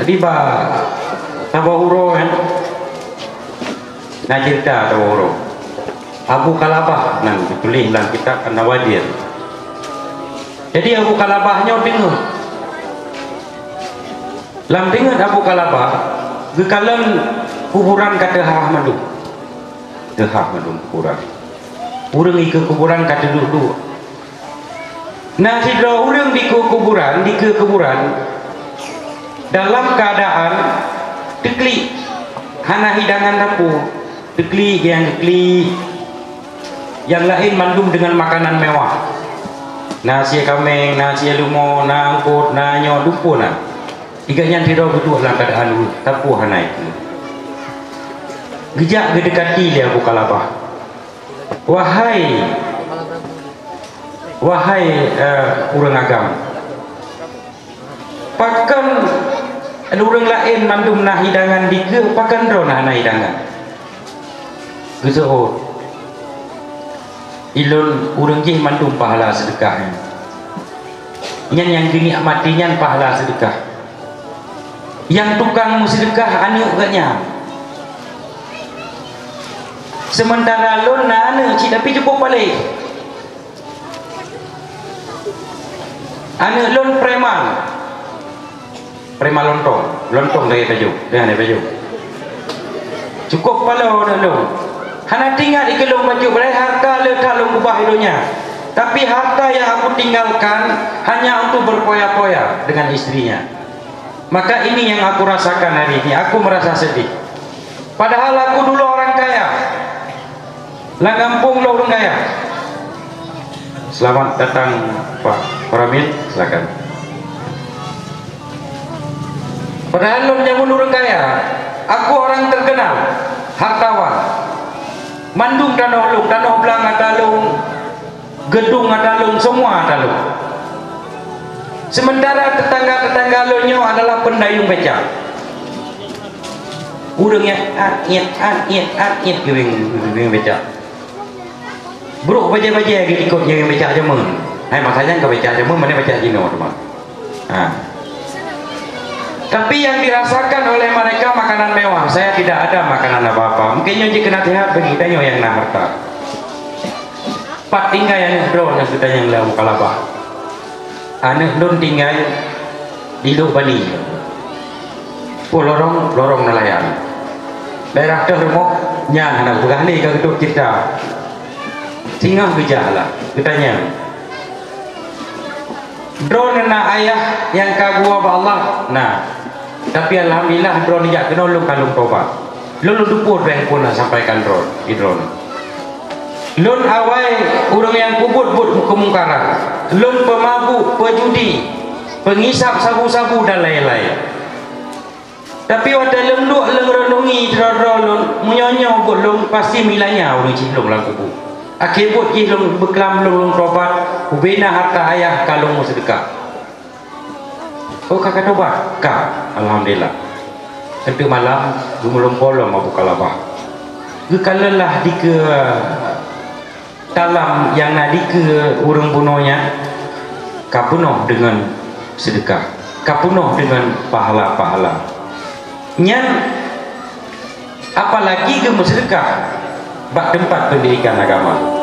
Tadi Tabahuro kan nak cerita Tabahuro Abu Kalabah nang ditulis dalam kitab An-Nawadir. Jadi Abu Kalabahnya dengar lam dengar Abu Kalabah gekalan kuburan kata hah mandu kuburan urang ikut kuburan kata dulu nah sidra urang di kuburan dalam keadaan tekli hana hidangan dapur tekli yang lain mandum dengan makanan mewah, nasi kambing, nasi lumo, nangkut, nanyo, dupo na iganya tidak betul dalam keadaan dulu tapu hana itu gejak gedekati dia Abu Kalabah wahai urang agam pakan ada orang lain mandum nah hidangan dike pakan ro nah hidangan gezo ilun urang jih mandum pahala sedekah nyan yang dinikmati nyan pahala sedekah yang tukang sedekah anu gaknya sementara lon na anu tapi cukup balik anu lon preman lontong dari baju cukup pala lo hana tinggal di kelong baju berai harta le talung ubah hidupnya tapi harta yang aku tinggalkan hanya untuk berpoya-poya dengan istrinya. Maka ini yang aku rasakan hari ini, aku merasa sedih padahal aku dulu orang kaya lah kampung lo orang kaya. Selamat datang Pak Ramil, silakan. Padahal lo yang orang kaya, aku orang terkenal, hartawan. Mandung tanah belang atalung, gedung atalung, semua atalung. Sementara tetangga-tetangga lo nyo adalah pendayung beca. Urangnya at gewing beca. Buruk baca-baca lagi ikut yang beca aja men. Hai makanya kau beca aja men, mana beca jino teman. Tapi yang dirasakan oleh mereka makanan mewah. Saya tidak ada makanan apa-apa. Mungkin nyonya kena sehat bagi kita yang nak harta. Pak tinggal yang drone yang sudah yang lalu Kalabah. Anak don tinggal di Luk Bali. Lorong nelayan. Daerah termok nyang anak berani ke gedung kita. Tinggal gejala katanya. Drone anak ayah yang kagua Allah. Nah, tapi alhamdulillah drone jak kena lung kalung tobat. Lun dupur yang pun sampaikan drone di drone. Lun awai orang yang kubut kemungkaran. Lun pemabuk, pejudi, pengisap sabu-sabu dan lain-lain. Tapi waktu lembuk renungi lun menyonyo buat lun pasti milanya orang cilung lang kubu. Akibat cilung beklam lun tobat, ubena harta ayah kalung sedekah. Oh kakak tobat, kak, alhamdulillah. Tentu malam gumulung polong Abu Kalabah. Gekalalah di ke dalam yang nadi ke urang bunonya, kapunoh dengan sedekah, kapunoh dengan pahala-pahala. Nyan apalagi ke sedekah bak tempat pendidikan agama.